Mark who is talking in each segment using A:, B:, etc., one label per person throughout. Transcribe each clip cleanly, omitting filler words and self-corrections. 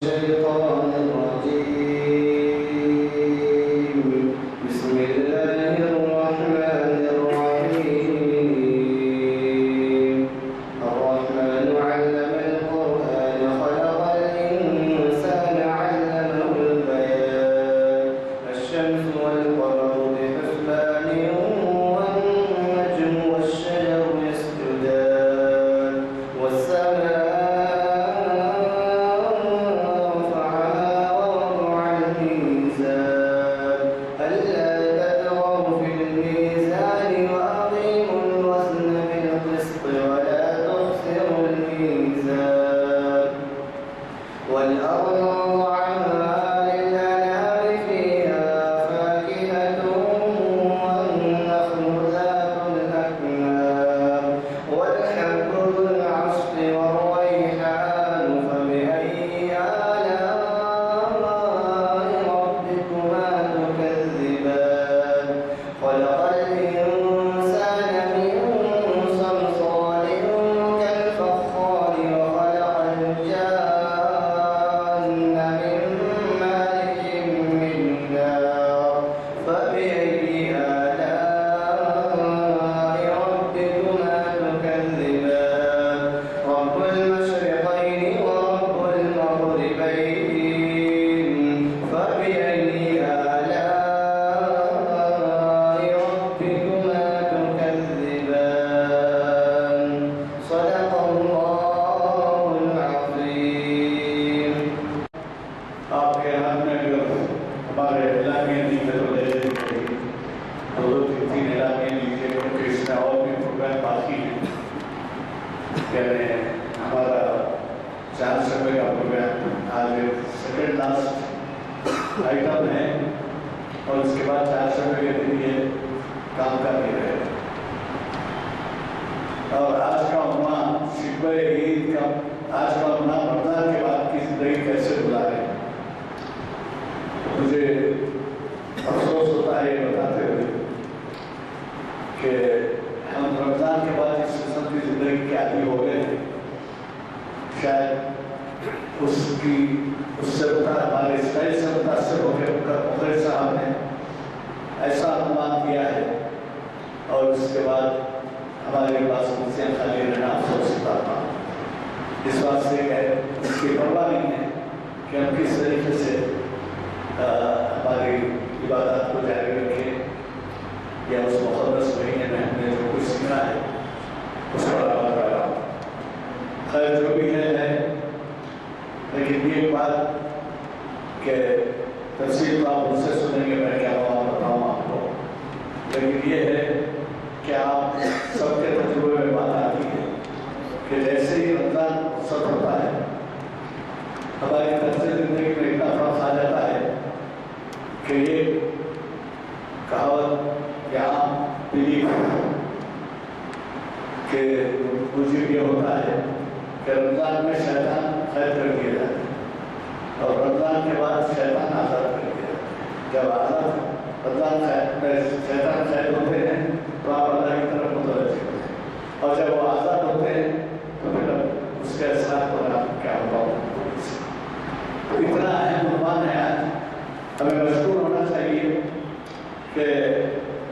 A: الشيطان الرجيم. بسم الله الرحمن الرحيم. الرحمن علم القرآن خلق الإنسان علمه البيان. الشمس والقمر بحسبان والنجم والشجر يسجدان والسماء والأرض وضعها للأنام فيها فاكهة والنخل ذات الأكمام والحب ذو العصف والريحان فبأي آلاء ربكما تكذبان خلق الإنسان من صلصال كالفخار وخلق الجان فبأي آلاء ربكما تكذبان رب المشرقين ورب المغربين فبأي آلاء ربكما تكذبان صدق الله العظيم.
B: آپ کے ہاتھ میں جو ہمارے اعلامیہ دی ہے تو لے دو تین اعلامیہ لیجیے کیونکہ اس میں اور بھی پروگرام باقی ہیں. یعنی ہمارا 400 روپے کا پروگرام آج سیکنڈ لاسٹ آئٹم ہے اور اس کے بعد 400 روپے کے دن یہ کام کر کے رہے. اور آج کا عنوان شکوہ عید کا آج کا عنوان رمضان کے بعد کی زندگی کیسے گزارے. مجھے افسوس ہوتا ہے یہ بتاتے ہوئے کہ ہم رمضان کے بعد اس قسم کی زندگی کے عادی ہو گئے ہیں. شاید اس سے ہمارے اسٹائل سے متاثر ہو کے مغیر صاحب نے ایسا عنوان کیا ہے اور اس کے بعد ہمارے پاس کرسیاں خالی رہنا افسوس ہوتا تھا. اس بات سے کہ اس کی پرواہ نہیں ہے کہ ہم کس طریقے سے ہماری عبادات کو جاری رکھیں یا اس مقدس مہینے میں ہم نے جو کچھ سیکھا ہے اس پر عمل کر رہا ہوں. خیر جو بھی ہے لیکن یہ بات کہ تفصیل تو آپ مجھ سے سنیں گے میں کیا بتاؤں آپ کو. لیکن یہ ہے کہ آپ سب کے تجربے میں بات آتی ہے کہ جیسے ہی رمضان رخصت ہوتا ہے ہماری طرز زندگی میں اتنا فرق آ جاتا ہے کہ یہ کہاوت یا عام بلیف کہ مجھے یہ ہوتا ہے کہ رمضان میں شیطان قید کر دیا جاتا ہے اور رمضان کے بعد شیطان آزاد کر دیا جاتا ہے. جب آزاد رمضان میں شیطان قید ہوتے ہیں تو آپ اللہ کی طرف متوجہ ہوتے ہیں اور جب وہ آزاد ہوتے ہیں تو پھر اس کے اثرات پر آپ کیا ہوتا ہوں. اتنا اہم عنوان ہے آج. ہمیں مشکور ہونا چاہیے کہ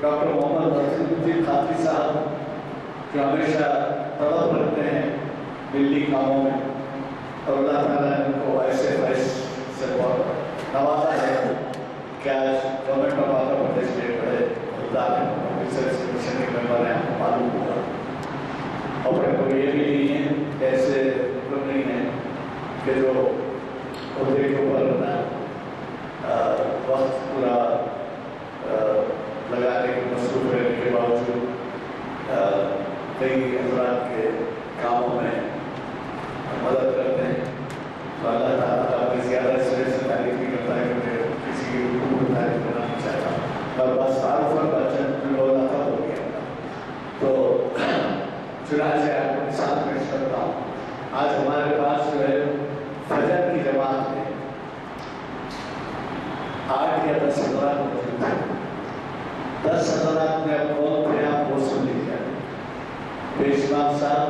B: ڈاکٹر محمد نصیر الدین خاطری صاحب جو ہمیشہ طلب رکھتے ہیں دلی کاموں میں اور اللہ تعالیٰ نے ان کو ایسے فیض سے بہت نوازا ہے کہ آج گورنمنٹ آف آندھرا پردیش کے بڑے عہدیدار ہیں ریسرچ کمیشن کے ممبر ہیں. آپ کو معلوم ہوگا اور پھر کوئی یہ بھی نہیں ہے ایسے لوگ نہیں ہیں کہ جو عہدے کے اوپر وقت پورا لگانے کے مصروف رہنے کے باوجود کئی حضرات کے کاموں میں مدد کرتے ہیں. تو اللہ تعالیٰ اپنی زیادہ اس وجہ سے تعریف نہیں کرتا ہے کہ کسی کی حکومت تعریف کرنا نہیں چاہتا اور بس تعارف اور بچن بولنا تھا ہو گیا. تو چنانچہ آپ کو مثال پیش کرتا ہوں. آج ہمارے پاس جو ہے فجر کی جماعت میں 8 یا 10 حضرات موجود ہیں. 10 حضرات میں اب کون تھے آپ وہ سن لیجیے. پیش امام صاحب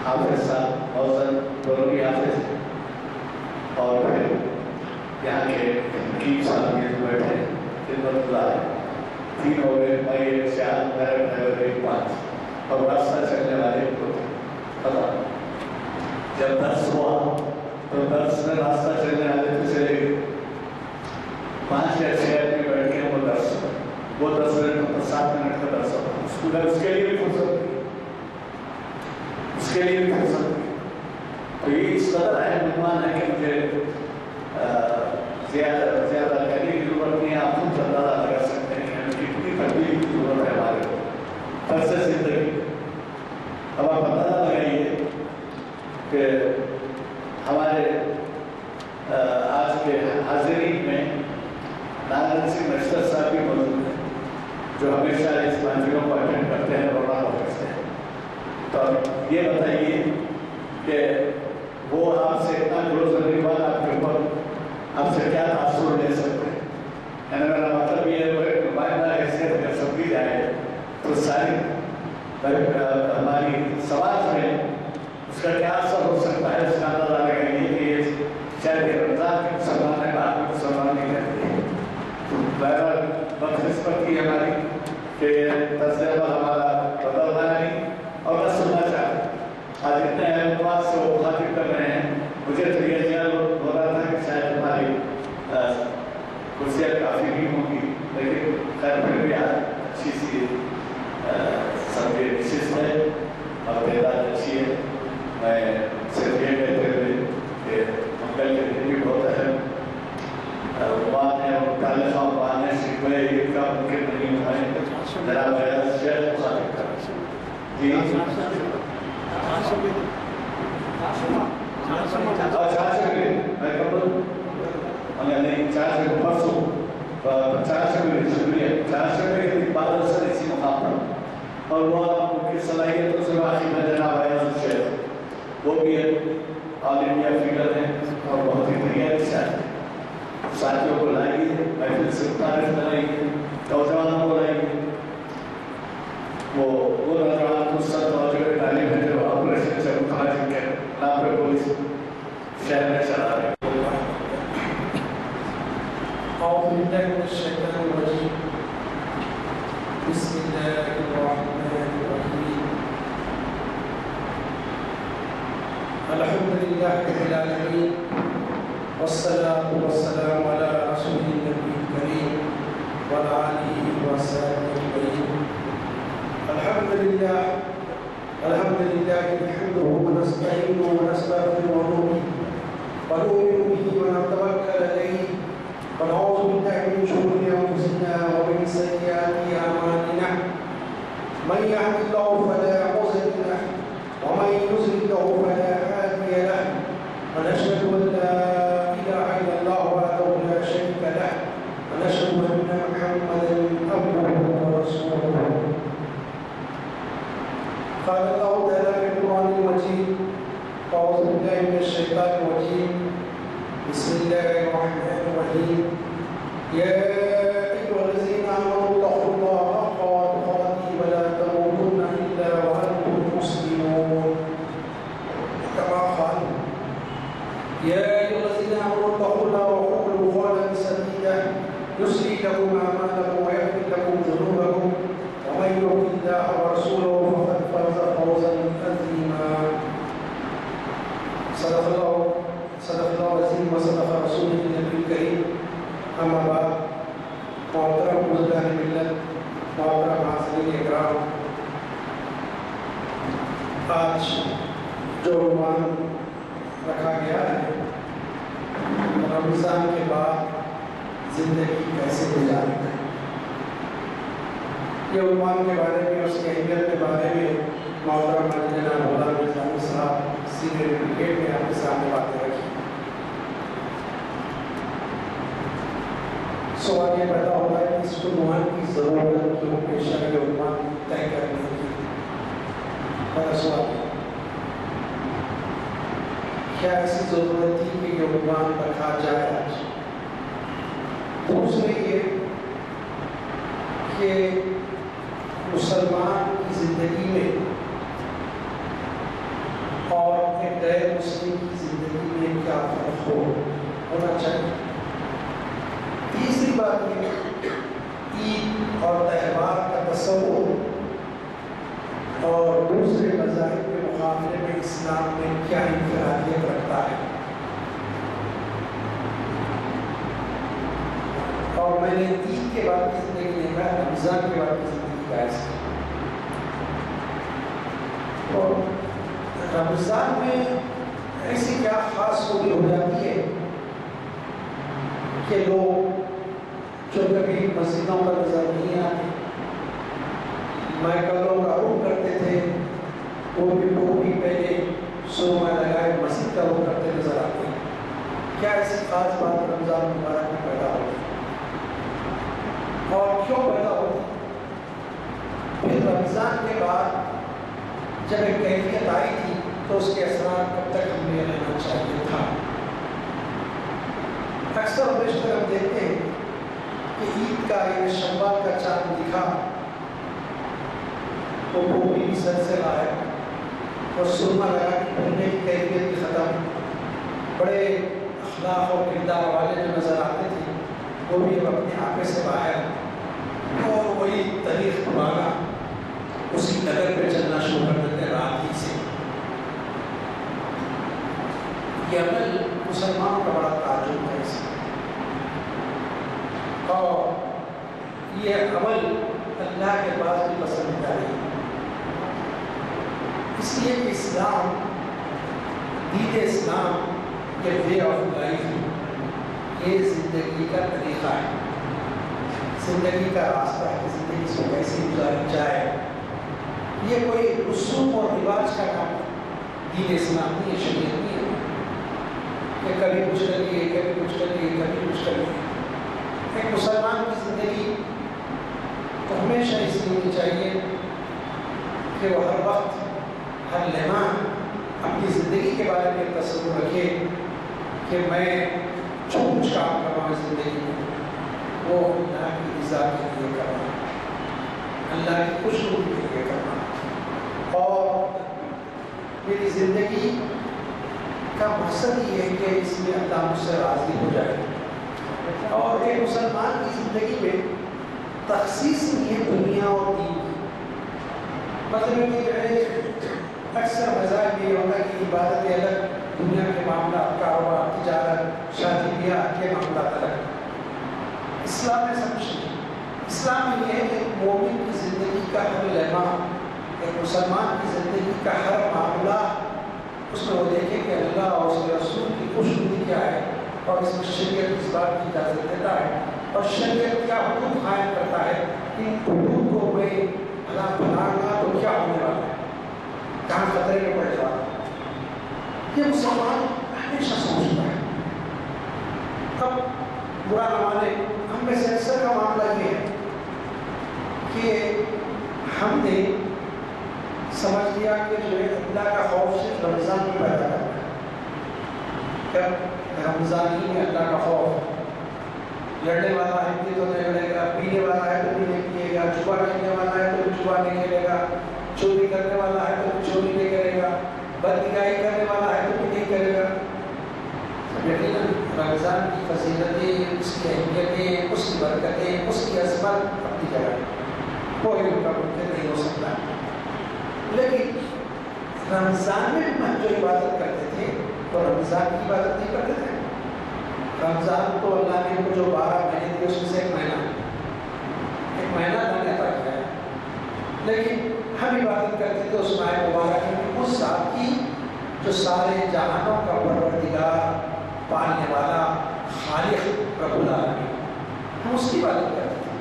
B: حافظ صاحب موزن دونوں بھی حافظ یہاں کے حکیم صاحب یہ جو بیٹھے خدمت اللہ ہے، 3 ہو گئے، میں ایک سیاح میرا ڈرائیور ایک 5 اور راستہ چلنے والے کو پتا جب 10 ہوا تو 10 میں راستہ چلنے والے تو چلے گئے 5 یا 6 آدمی بیٹھ کے وہ 10 منٹ 7 منٹ کا درس ہوتا ہے، اس کے لیے بھی فرصت نہیں، اس کے لیے بھی فرصت نہیں. تو یہ اس قدر اہم عنوان ہے کہ مجھے زیادہ کہنے کی ضرورت نہیں ہے. آپ خود اندازہ لگا سکتے ہیں کہ کتنی تبدیلی کی ضرورت ہے ہمارے کو طرز زندگی. اب آپ اندازہ لگائیے کہ ہمارے آج کے حاضرین میں ناگن سنگھ نشتر صاحب بھی موجود ہیں جو ہمیشہ اس محفلوں کو اٹینڈ کرتے ہیں اور رونق کرتے ہیں. تو یہ بتائیے کہ وہ آپ سے اتنا کلوز ہونے کے بعد آپ کے اوپر آپ سے کیا تاثر لے سکتے ہیں. یعنی میرا مطلب یہ ہے وہ ایک نمائندہ حیثیت اگر سمجھی جائے تو ساری ہماری سماج میں اس کا کیا اثر ہو سکتا ہے. اس کا اندازہ لگائیے کہ یہ شاید رمضان کے مسلمان ہے، بعد میں مسلمان نہیں رہتے ہیں. بہرحال بدقسمت کی ہماری کہ تجربہ ہمارا بدلنا نہیں اور نہ سننا چاہتے. آج اتنے اہم سے وہ مخاطب کر رہے ہیں. مجھے تو یہ خیال ہو رہا تھا کہ شاید ہماری کرسیاں کافی نہیں ہوں گی، لیکن خیر پھر بھی اچھی سی سب کے نشست ہے اور تعداد اچھی ہے. میں صرف یہ کہتے ہوئے کہ منگل کے دن بھی بہت اہم عنوان ہے اور متعلقہ عنوان ہے، شکوہ عید کا ممکن نہیں ہے. جناب ایاز شیخ مخاطب کر رہے ہیں. جی اور وہ آپ کی صلاحیتوں سے واقف ہے جناب ایاز شیخ. وہ بھی آل انڈیا فیگر ہیں اور بہت ہی بڑھیا انسان ہیں. ساتھیوں کو لائیے، محفل سے تعریف کرائیے، نوجوانوں کو لائیے. وہ نوجوان کو سب توجہ تعلیم ہے جو آپریشن سے متراجم کے نام پہ پولیس شہر میں چلا رہے ہیں.
C: أعوذ بالله من الشيطان الرجيم. بسم الله الرحمن الرحيم. الحمد لله رب العالمين والصلاة والسلام على رسول النبي الكريم وعلى آله وصحبه أجمعين. الحمد لله نحمده ونستعينه ونستغفره ونؤمن به ونتوكل عليه ونعوذ بالله من شرور أنفسنا ومن سيئات أعمالنا. من يهد الله فلا مضل له ومن يضلل فلا هادي له. ونشهد أن لا إله إلا الله وحده لا شريك له ونشهد أن محمدا عبده ورسوله. قال الله تعالى في القرآن المجيد: أعوذ بالله من الشيطان الرجيم. بسم الله الرحمن الرحيم. يا أيها الذين آمنوا اتقوا الله حق تقاته ولا تموتن إلا وأنتم مسلمون. كما قال: يا أيها الذين آمنوا اتقوا الله وقولوا قولا سديدا يصلح لكم أعمالكم ويغفر لكم ذنوبكم ومن يطع الله ورسوله فقد فاز فوزا عظيما. صدق الله العظيم وصدق رسوله النبي الكريم. أما بعد، محترم بزرگان ملت، محترم حاضرین اکرام، آج جو عنوان رکھا گیا ہے رمضان کے بعد زندگی کیسے گزاریں، یہ عنوان کے بارے میں، اس کی اہمیت کے بارے میں محترم جناب مولانا نظامی صاحب سینئر ایڈوکیٹ نے آپ کے سامنے باتیں رکھی. سوال یہ پیدا ہوتا ہے کہ اس عنوان کی ضرورت کیوں پیش ہے، یہ عنوان طے کرنے کی. پہلا سوال کیا ایسی ضرورت تھی کہ یہ عنوان رکھا جائے آج؟ دوسرے یہ کہ مسلمان کی زندگی میں اور ایک غیر مسلم کی زندگی میں کیا فرق ہونا چاہیے. دوسری بات یہ عید اور تہوار کا تصور اور دوسرے مذاہب کے مقابلے میں اسلام میں کیا انفرادیت رکھتا ہے. اور میں نے عید کے بعد کی زندگی دیکھا ہے, رمضان کے بعد کی زندگی کا ایسا. اور رمضان میں ایسی کیا خاص خوبی ہو جاتی ہے کہ لوگ جو کبھی مسجدوں کا نظر نہیں آتے, مائیکلوں کا رخ کرتے تھے, وہ بھی پہلے سرما لگائے مسجد کا رخ کرتے نظر آتے ہیں. کیا ایسی خاص بات رمضان مبارک میں پیدا ہوتی ہے اور کیوں پیدا ہوتی ہے؟ پھر رمضان کے بعد جب ایک کیفیت آئی تھی تو اس کے اثرات کب تک ہمیں رہنا چاہیے تھا. اکثر و بیشتر ہم دیکھتے ہیں کہ عید کا یا شوال کا چاند دکھا وہ بھی سر سے آیا اور سرما لگا کے پھرنے کی کیفیت بھی ختم. بڑے اخلاق اور کردار والے جو نظر آتے تھے وہ بھی اب اپنے آپے سے باہر اور وہی تاریخ پرانا اسی نگر پہ چلنا شروع کر دیتے رات ہی سے. یہ عمل مسلمانوں کا بڑا تعجب ہے اس میں, اور یہ عمل اللہ کے پاس بھی پسندیدہ ہے. اس لیے کہ اسلام, دین اسلام یہ وے آف لائف ہے, یہ زندگی کا طریقہ ہے, زندگی کا راستہ ہے, زندگی سے کیسے گزاری جائے. یہ کوئی رسوم اور رواج کا کام ہے, دین اسلام نہیں ہے, شریعت نہیں ہے کہ کبھی کچھ کریے, کبھی کچھ کریے, کبھی کچھ کریے. ایک مسلمان کی زندگی تو ہمیشہ اس لیے ہونی چاہیے کہ وہ ہر وقت ہر لمحہ اپنی زندگی کے بارے میں تصور رکھے کہ میں جو کچھ کام کر رہا ہوں زندگی میں وہ اللہ کی رضا کے لیے کر رہا ہوں, اللہ کی خوشنودی کے لیے کر رہا ہوں. اور میری زندگی کا مقصد یہ ہے کہ اس میں اللہ مجھ سے راضی ہو جائے. اور ایک مسلمان کی زندگی میں تخصیص نہیں ہے دنیا اور دین کی. مطلب یہ ہے اکثر مذاہب یہ ہوتا ہے کہ عبادت الگ, دنیا کے معاملات, کاروبار, تجارت, شادی بیاہ کے معاملات الگ. اسلام میں سب کچھ نہیں. اسلام یہ ہے کہ مومن کی زندگی کا ہر لمحہ, ایک مسلمان کی زندگی کا ہر معاملہ اس میں وہ دیکھے کہ اللہ اور اس کے رسول کی خوشنودی کیا ہے, اور اس میں شریعت اس بات کی اجازت دیتا ہے, اور شریعت کیا حدود قائم کرتا ہے. ان حدود کو میں اللہ بناؤں گا تو کیا ہونے والا ہے, کہاں خطرے میں پڑے گا. یہ مسلمان ہمیشہ سوچتا ہے. اب برا نہ مانے, ہم میں سے اکثر کا معاملہ یہ ہے کہ ہم نے سمجھ لیا کہ جو ہے اللہ کا خوف صرف رمضان میں پیدا کرنا ہے. جب رمضان ہی میں اللہ کا خوف, لڑنے والا ہے تو نہیں لڑے گا, پینے والا ہے تو بھی نہیں پیے گا, جوا کھیلنے والا ہے تو بھی جوا نہیں کھیلے گا, چوری کرنے والا ہے تو بھی چوری نہیں کرے گا, بدنگاہی کرنے والا ہے تو بھی نہیں کرے گا. یقیناً رمضان کی فضیلتیں, اس کی اہمیتیں, اس کی برکتیں, اس کی عظمت اپنی جگہ کوئی ان کا ممکن نہیں ہو سکتا. لیکن رمضان میں ہم جو عبادت کرتے تھے تو رمضان کی عبادت نہیں کرتے تھے. رمضان تو اللہ نے کو جو 12 مہینے تھے اس میں سے ایک مہینہ اللہ نے عطا کیا ہے, لیکن ہم عبادت کرتے تھے اس ماہ مبارک میں اس ذات کی جو سارے جہانوں کا پروردگار, پالنے والا, خالق رب العالمین, ہم اس کی عبادت کرتے تھے.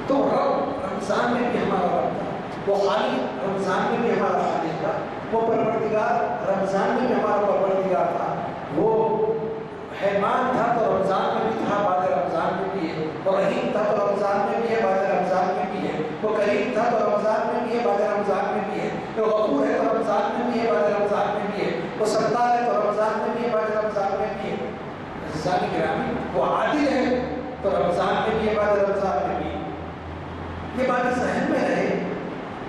C: تو رب رمضان میں بھی ہمارا رب تھا, وہ خالق رمضان میں بھی ہمارا خالق تھا, وہ پروردگار رمضان میں بھی ہمارا پروردگار تھا, وہ حیمان تھا تو رمضان میں بھی تھا, بعد رمضان میں بھی ہے, وہ رحیم تھا تو رمضان میں بھی ہے, بعد رمضان میں بھی ہے, وہ کریم تھا تو رمضان میں بھی ہے, بعد رمضان میں بھی ہے, وہ غفور ہے تو رمضان میں بھی ہے, بعد رمضان میں بھی ہے, وہ ستار ہے تو رمضان میں بھی ہے, بعد رمضان میں بھی ہے. عزیزان گرامی, وہ عادل ہے تو رمضان میں بھی ہے, بعد رمضان میں بھی ہے. یہ بات ذہن میں رہے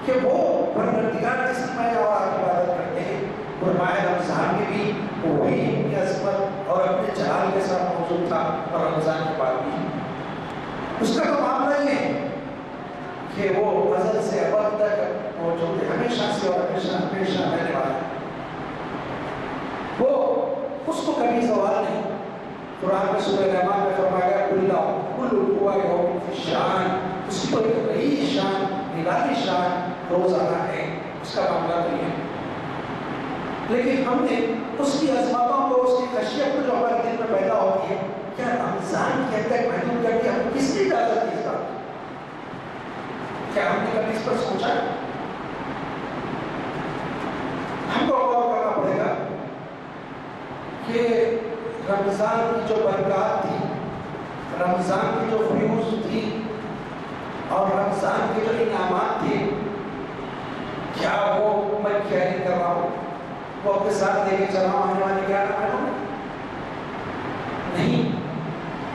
C: کہ وہ پروردگار جس کی میں اور آپ عبادت کرتے ہیں اور ماہ رمضان میں بھی وہی اپنی عظمت اور اپنے جلال کے ساتھ موجود تھا, اور رمضان کے بعد بھی. اس کا تو معاملہ یہ ہے کہ وہ ازل سے ابد تک موجود ہے، ہمیشہ سے اور ہمیشہ ہمیشہ رہنے والا ہے، وہ اس کو کبھی زوال نہیں۔ قرآن میں سورہ رحمان میں فرمایا گیا کل ہوا یوم فی شان، اس کی کوئی نئی شان، نرالی شان روزانہ ہے، اس کا معاملہ نہیں ہے۔ لیکن ہم نے اس کی عظمتوں کو، اس کی خشیت کو جو ہمارے دل میں پیدا ہوتی ہے، کیا رمضان کے اندر محدود کر کے ہم کس کی اجازت کی اس بات؟ کیا ہم نے کبھی اس پر سوچا؟ ہم کو غور کرنا پڑے گا کہ رمضان کی جو برکات تھی، رمضان کی جو فیوز تھی اور رمضان کے جو انعامات تھے، کیا وہ میں کیری کر رہا ہوں، وہ اپنے ساتھ لے کے چلا ہوں آنے والے کیا نہ نہیں؟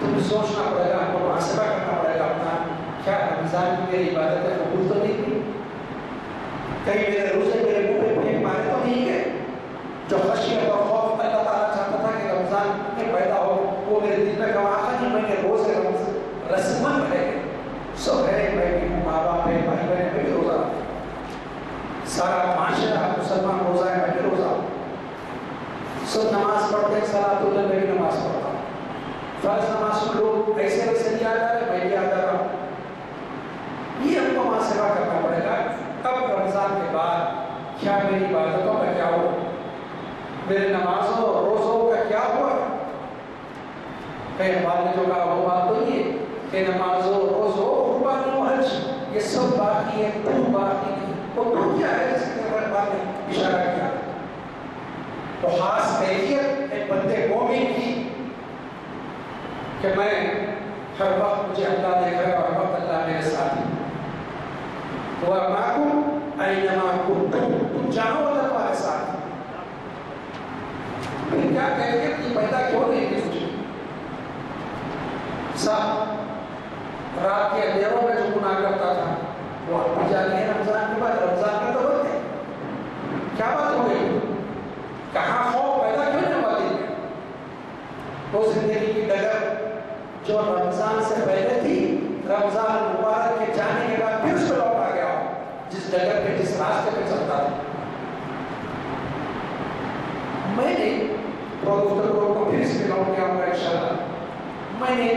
C: تمہیں سوچنا پڑے گا، ہم کو محاسبہ کرنا پڑے گا اپنا، کیا رمضان کی میری عبادتیں قبول تو نہیں تھی؟ کہیں میرے روزے میرے منہ پہ پھینک مارے تو نہیں گئے؟ جو خشیت اور خوف اللہ تعالیٰ چاہتا تھا کہ رمضان میں پیدا ہو، وہ میرے دل میں کما تھا کہ میں نے روزے رسمن رہے گئے، سب ہے، میں بھی ہوں، ماں باپ ہے، بھائی بہن، میں بھی روزہ، سارا معاشرہ مسلمان روزہ ہے، میں بھی روزہ، سب نماز پڑھتے ہیں، صلاۃ الفجر میں بھی نماز پڑھتا ہوں، فرض نماز کو لوگ ایسے ویسے نہیں آ جا رہے، میں بھی آ جا رہا ہوں۔ یہ ہم کو محاسبہ کرنا پڑے گا، اب رمضان کے بعد کیا میری عبادتوں کا کیا ہوا، میرے نمازوں اور روزوں کا کیا ہوا؟ ہمارے نے جو کہا وہ بات تو یہ کہ نمازوں، روزوں، قربانی و حج یہ سب باقی ہے، تو باقی نہیں۔ وہ تو کیا ہے جس کے اوپر بات نے اشارہ کیا؟ وہ خاص کیفیت ایک بندے مومن کی کہ میں ہر وقت مجھے اللہ دیکھ رہا ہے اور ہر وقت اللہ میرے ساتھ ہے۔ وَمَعَكُمْ أَيْنَمَا كُنتُمْ، تم جانو اللہ تمہارے ساتھ ہے۔ پھر کیا کیفیت کی پیدا کیوں نہیں کی مجھے؟ صاحب رات کے اندھیروں میں جو گناہ کرتا تھا وہ اب بھی جاری ہے رمضان کے بعد، رمضان کا تو وقت ہے، کیا بات ہو گئی؟ کہاں خوف پیدا کیوں نہیں ہوا دل میں؟ وہ زندگی کی ڈگر جو رمضان سے پہلے تھی، رمضان مبارک کے جانے کے بعد پھر اس پہ لوٹ آ گیا ہو، جس ڈگر پہ، جس راستے پہ چلتا تھا۔ میں نے گفتگو کو پھر اس پہ لوٹ گیا ہوں انشاءاللہ، میں نے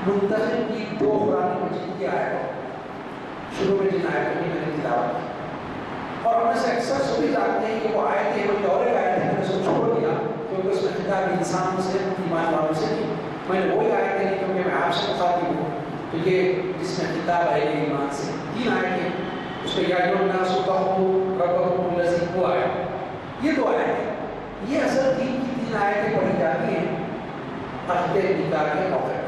C: منتخب کی 2 قرآن مجید کی آیتوں، شروع میں جن آیتوں کی میں نے تلاوت کی، اور ہم میں سے اکثر سبھی جانتے ہیں کہ وہ آیتیں کوئی اور ایک آیت ہے، میں نے اس کو چھوڑ دیا کیونکہ اس میں خطاب انسان سے، ایمان والوں سے نہیں، میں نے وہی آیتیں نہیں کیونکہ میں آپ سے مخاطب ہوں، تو یہ جس میں خطاب ہے یہ ایمان سے 3 آیتیں، اس میں یا ایھا الناس اتقوا ربکم الذی، وہ آیت، یہ 2 آیتیں، یہ اصل دین کی 3 آیتیں پڑھی جاتی ہیں عقد نکاح کے موقع پر،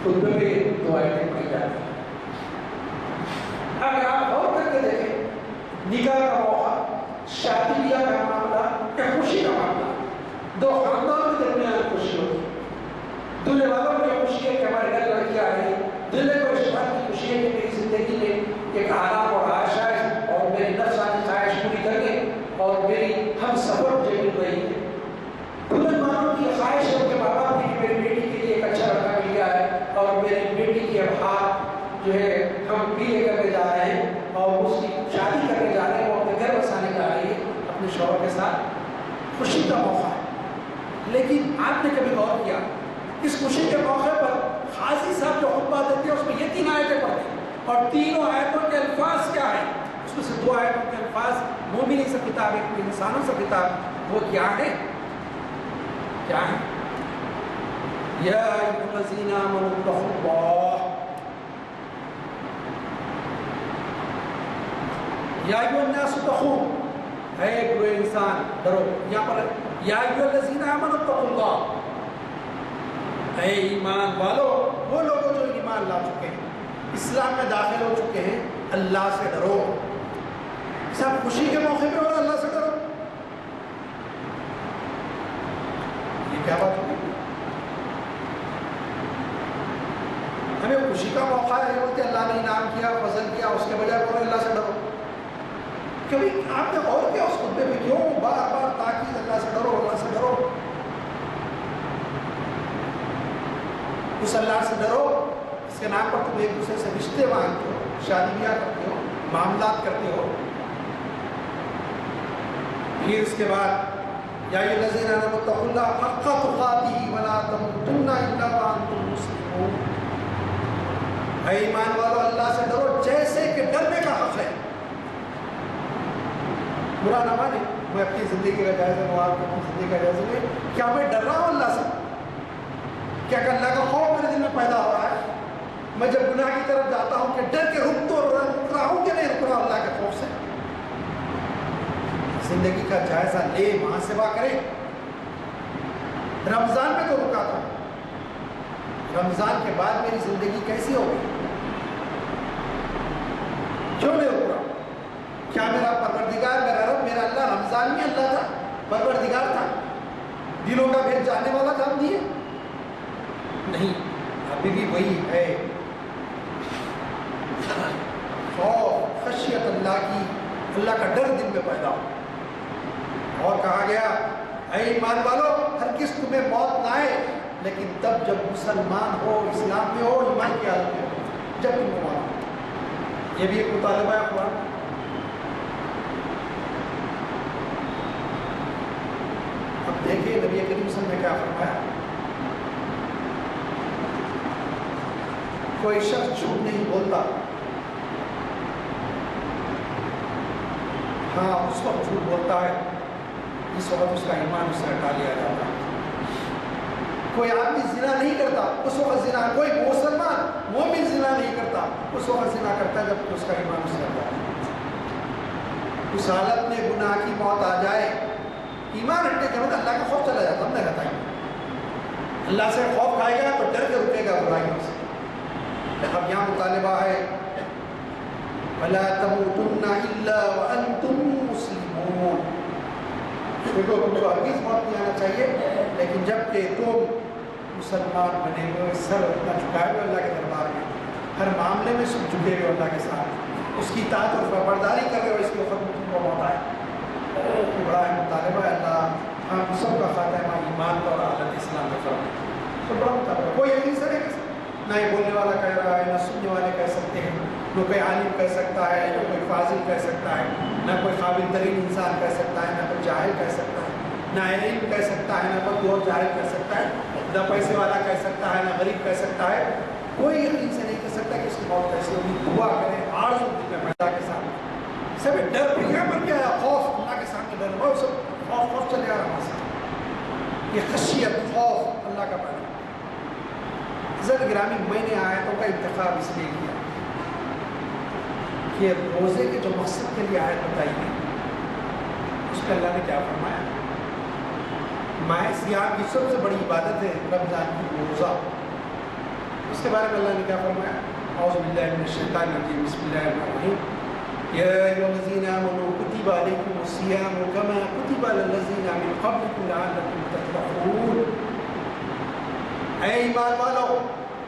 C: خطبے میں 2 آیتیں پڑھی جاتی ہیں۔ اگر آپ غور کر کے دیکھیں، نکاح کا موقع، شادی بیاہ کا معاملہ یا خوشی کا معاملہ، 2 خاندان کے درمیان خوشی ہوتی ہے، دلہے والوں کو یہ خوشی ہے کہ ہمارے گھر لڑکی آ رہی ہے، دلہے کو اس بات کی خوشی ہے کہ میری زندگی میں ایک آرام اور آشائش اور میری نفسانی خواہش پوری کر گئی اور میری ہم سفر مجھے مل رہی ہے۔ دلہن والوں کی خواہش ہے کہ ماں باپ کی میری بیٹی کے لیے ایک اچھا لڑکا مل گیا ہے اور میری بیٹی کی اب ہاتھ جو ہے ہم بھی لے کر کے جا رہے ہیں اور اس کی شادی کرنے جا رہے ہیں، وہ اپنے گھر بسانے جا رہی ہے اپنے شوہر کے ساتھ، خوشی کا موقع ہے۔ لیکن آپ نے کبھی غور کیا اس خوشی کے موقع پر قاضی صاحب جو خطبہ دیتے ہیں اس میں یہ 3 آیتیں پڑھتے ہیں، اور تینوں آیتوں کے الفاظ کیا ہیں؟ اس میں سے 2 آیتوں کے الفاظ مومنی سے خطاب، ایک انسانوں سے خطاب، وہ کیا ہے؟ کیا ہے؟ یا ایھا الذین آمنوا اتقوا اللہ، یا ایھا الناس اتقوا، اے برے انسان ڈرو، یہاں پر یا ایھا الذین آمنوا اتقوا اللہ، اے ایمان والو، وہ لوگ جو ایمان لا چکے ہیں، اسلام میں داخل ہو چکے ہیں، اللہ سے ڈرو۔ سب خوشی کے موقع پہ اور اللہ سے ڈرو، یہ کیا بات ہوگی؟ ہمیں خوشی کا موقع ہے، بولتے اللہ نے انعام کیا، فضل کیا، اس کے بجائے بولے اللہ سے ڈرو۔ کبھی آپ نے غور کیا اس خطبے میں کیوں بار بار تاکید اللہ سے ڈرو، اللہ سے ڈرو؟ اس اللہ سے ڈرو اس کے نام پر تم ایک دوسرے سے رشتے مانگتے ہو، شادی بیاہ کرتے ہو، معاملات کرتے ہو. پھر اس کے بعد یا الذین آمنوا اتقوا اللہ حق تقاتہ ولا تموتن الا وانتم مسلمون. اے ایمان والو اللہ سے ڈرو جیسے کہ ڈرنے کا حق ہے. برا نہ مانے، میں اپنی زندگی کا جائزہ لوں، آپ اپنی زندگی کا جائزہ لیں. کیا میں ڈر رہا ہوں اللہ سے؟ کیا کہ اللہ کا خوف میرے دل میں پیدا ہو رہا ہے؟ میں جب گناہ کی طرف جاتا ہوں کہ ڈر کے رک تو رہا ہوں کہ نہیں رک رہا اللہ کے خوف سے؟ زندگی کا جائزہ لے، محاسبہ کرے. رمضان میں تو رکا تھا، رمضان کے بعد میری زندگی کیسی ہو گئی؟ کیوں نہیں رک رہا؟ کیا میرا پروردگار، میرا رب، میرا اللہ رمضان میں اللہ تھا، پروردگار تھا، دلوں کا بھید جاننے والا تھا ہم دیے؟ نہیں، ابھی بھی وہی ہے. خوف، خشیت اللہ کی، اللہ کا ڈر دل میں پیدا ہو. اور کہا گیا اے ایمان والو ہرگز تمہیں موت نہ آئے لیکن تب جب مسلمان ہو، اسلام میں ہو، ایمان کی حالت میں ہو، جب تم موت آئے. یہ بھی ایک مطالبہ ہے قرآن. اب دیکھیں نبی کریم صلی اللہ علیہ وسلم نے کیا فرمایا. کوئی شخص جھوٹ نہیں بولتا، ہاں اس وقت جھوٹ بولتا ہے اس وقت اس کا ایمان اس سے ہٹا لیا جاتا ہے. کوئی آدمی زنا نہیں کرتا اس وقت زنا، کوئی مسلمان مومن زنا نہیں کرتا اس وقت زنا کرتا ہے جب اس کا ایمان اس سے ہٹا ہے. اس حالت میں گناہ کی موت آ جائے، ایمان ہٹنے کے بعد اللہ کا خوف چلا جاتا، ہم نے رہتا ہے. اللہ سے خوف کھائے گا تو ڈر کے رکے گا برائیوں سے. اب یہاں مطالبہ ہے وَلَا تَمُوتُنَّ إِلَّا وَأَنْتُمْ مُسْلِمُونَ. دیکھو تم کو ہرگز موت نہیں آنا چاہیے لیکن جب کہ تم مسلمان بنے ہوئے، سر اپنا جھکائے ہوئے اللہ کے دربار میں، ہر معاملے میں سب جھکے ہوئے اللہ کے ساتھ، اس کی اطاعت اور فرمانبرداری کر رہے ہو، اس کے وقت تم کو موت آئے. بڑا ہے مطالبہ ہے اللہ ہم سب کا خاتمہ ایمان اور حالت اسلام میں فرمائے. تو بڑا مطالبہ، کوئی یقین سے نہیں، نہ یہ بولنے والا کہہ رہا ہے، نہ سننے والے کہہ سکتے ہیں، نہ کوئی عالم کہہ سکتا ہے، نہ کوئی فاضل کہہ سکتا ہے، نہ کوئی قابل ترین انسان کہہ سکتا ہے، نہ کوئی جاہل کہہ سکتا ہے، نہ علم کہہ سکتا ہے، نہ کوئی اور جاہل کہہ سکتا ہے، نہ پیسے والا کہہ سکتا ہے، نہ غریب کہہ سکتا ہے. کوئی یقین سے نہیں کہہ سکتا کہ اس کی موت کیسے ہوگی. دعا کریں، آرزو دل میں اللہ کے سامنے سب ڈر بھی بن گیا، خوف اللہ کے سامنے ڈر، بہت سب خوف چلے آ رہا ہے. یہ خشیت، خوف اللہ کا پیدا. عزت گرامی، میں نے آیتوں کا انتخاب اس لیے کیا کہ روزے کے جو مقصد کے لیے آیت بتائی ہے اس پہ اللہ نے کیا فرمایا. ماہ سیام کی سب سے بڑی عبادت ہے رمضان کی روزہ. اس کے بارے میں اللہ نے کیا فرمایا. اعوذ باللہ من الشیطان الرجیم، بسم اللہ الرحمن الرحیم. یا ایھا الذین آمنوا کتب علیکم الصیام کما کتب علی الذین من قبلکم لعلکم تتقون. اے ایمان والو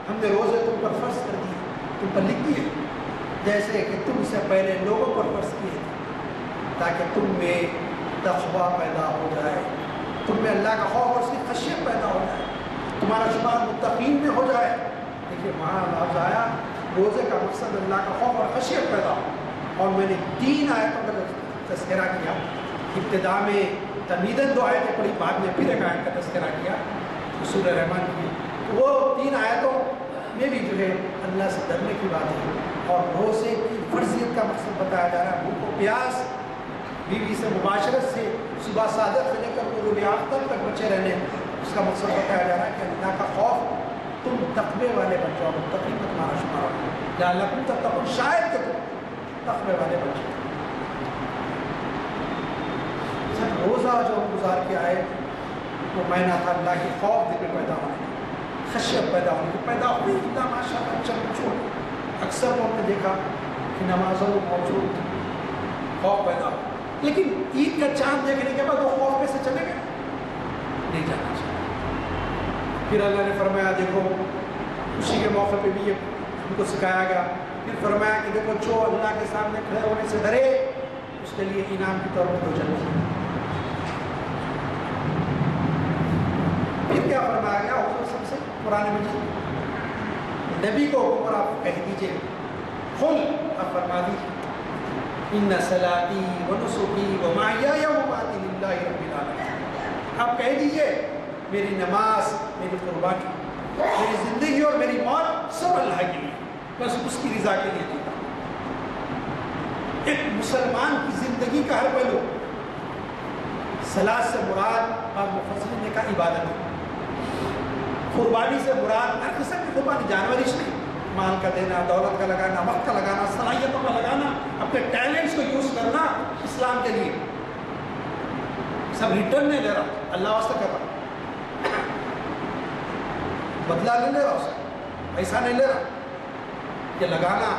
C: ہم نے روزے تم پر فرض کر دیے، تم پر لکھ دیے جیسے کہ تم سے پہلے لوگوں پر فرض کیے تھے تاکہ تم میں تقویٰ پیدا ہو جائے، تم میں اللہ کا خوف اور اس کی خشیت پیدا ہو جائے، تمہارا شمار متقین میں ہو جائے. دیکھیے وہاں لفظ آیا روزے کا مقصد اللہ کا خوف اور خشیت پیدا ہو. اور میں نے 3 آیتوں کا تذکرہ کیا. ابتدا میں تمیدن 2 آیتیں پڑھی، بعد میں پھر ایک آیت کا تذکرہ کیا سورہ رحمان کی. وہ 3 آیتوں میں بھی جو ہے اللہ سے ڈرنے کی بات ہے اور روزے کی فرضیت کا مقصد بتایا جا رہا ہے. بھوک و پیاس، بیوی سے مباشرت سے صبح صادق سے لے کر غروب آفتاب تک بچے رہنے، اس کا مقصد بتایا جا رہا ہے کہ اللہ کا خوف تم تقوی والے بن جاؤ، متقی میں تمہارا شمار ہو. لعلکم تتقون، شاید کہ تم تقوی والے بن جاؤ. سب روزہ جو گزار کے آئے وہ مہینہ تھا اللہ کی خوف دل میں پیدا ہونے کی، خشیت پیدا ہونے کی، پیدا ہوئی اتنا ماشاء اللہ چمچور. اکثر لوگ نے دیکھا کہ نمازوں میں موجود تھی، خوف پیدا ہو. لیکن عید کا چاند دیکھنے کے بعد وہ خوف میں سے چلے گئے، نہیں جانا چاہیے. پھر اللہ نے فرمایا دیکھو خوشی کے موقع پہ بھی یہ ان کو سکھایا گیا. پھر فرمایا کہ دیکھو جو اللہ کے سامنے کھڑے ہونے سے ڈرے اس کے لیے انعام کی طور پر 2 جنت. پھر کیا فرمایا گیا حضور سب سے قرآن مجید نبی کو حکم اور آپ کہہ دیجئے قل، آپ فرما دیجئے ان صلاتی و نسکی و محیای و مماتی للہ رب العالمین، آپ کہہ دیجئے میری نماز، میری قربانی، میری زندگی اور میری موت سب اللہ کے لیے، بس اس کی رضا کے لیے جیتا ہوں۔ ایک مسلمان کی زندگی کا ہر پہلو، صلاۃ سے مراد بعض مفسرین نے کہا عبادت ہے، قربانی سے مراد ہر قسم کی قربانی، جانورش نہیں، مال کا دینا، دولت کا لگانا، وقت کا لگانا، صلاحیتوں کا لگانا، اپنے ٹیلنٹس کو یوز کرنا اسلام کے لیے، سب ریٹرن نہیں لے رہا، اللہ واسطہ کر رہا، بدلہ نہیں لے رہا، اس کا پیسہ نہیں لے رہا، یہ لگانا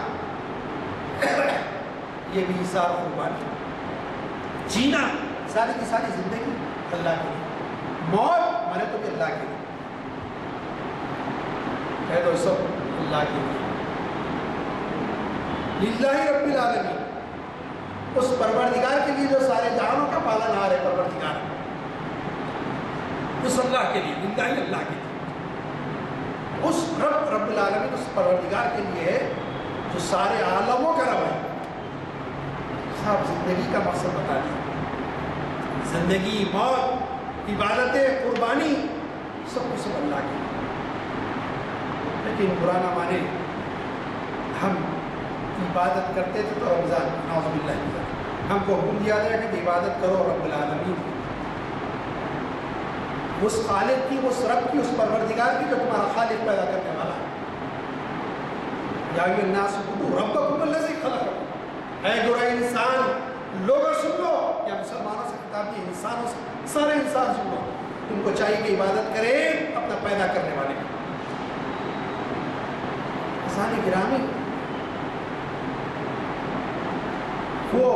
C: یہ بھی حساب قربانی، جینا ساری کی ساری زندگی اللہ کے لیے، موت مرے تو بھی اللہ کے لیے، کہہ دو سب اللہ کے لیے، للہ رب العالمین، اس پروردگار کے لیے جو سارے جہانوں کا پالن ہار ہے، پروردگار اس اللہ کے لیے، للہ اللہ کے لیے، اس رب العالمین، اس پروردگار کے لیے ہے جو سارے عالموں کا رب ہے۔ صاحب زندگی کا مقصد بتا دیا، زندگی، موت، عبادتیں، قربانی، سب کچھ سب اللہ کے لیے، لیکن برا نہ مانے، ہم عبادت کرتے تھے تو رمضان، نعوذ باللہ من ذلک، ہم کو حکم دیا گیا کہ عبادت کرو رب العالمین، اس خالق کی، اس رب کی، اس پروردگار کی جو تمہارا خالق پیدا کرنے والا ہے۔ یا ایھا الناس اعبدوا ربکم الذی خلقکم، اے گورے انسان لوگوں سن لو، یا مسلمانوں سے خطاب نہیں، انسانوں سے، سارے انسان سن لو، تم کو چاہیے کہ عبادت کرے اپنا پیدا کرنے والے کی۔ انسان گرامی، وہ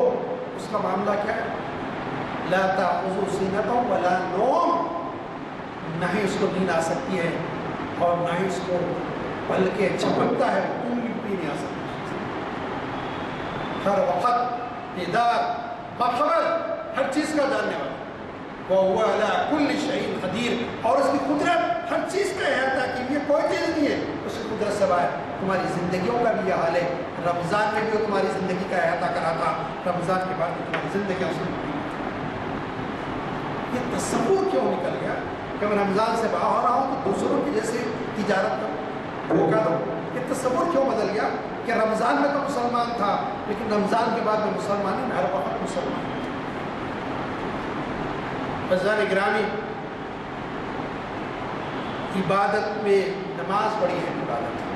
C: اس کا معاملہ کیا ہے؟ لا تأخذہ سنۃ ولا نوم، نہ ہی اس کو نیند آ سکتی ہے اور نہ ہی اس کو پل کے جھپکتا ہے، اونگ بھی نہیں آ سکتی، ہر وقت بیدار، باخبر، ہر چیز کا جاننے والا، وَهُوَ عَلَىٰ كُلِّ شَيْءٍ قَدِيرٌ، اور اس کی قدرت ہر چیز کا احاطہ کی، یہ کوئی چیز نہیں ہے اس کی قدرت سے باہر۔ تمہاری زندگیوں کا بھی یہ حال ہے، رمضان میں بھی وہ تمہاری زندگی کا احاطہ کرا تھا، رمضان کے بعد بھی تمہاری زندگیاں اس میں، یہ تصور کیوں نکل گیا کہ میں رمضان سے باہر رہا ہوں تو دوسروں کی جیسے تجارت کروں، دھوکہ دوں؟ یہ تصور کیوں بدل گیا کہ رمضان میں تو مسلمان تھا لیکن رمضان کے بعد میں مسلمان نہیں، ہر وقت مسلمان۔ عزیزان گرامی، عبادت میں نماز بڑی ہے عبادت،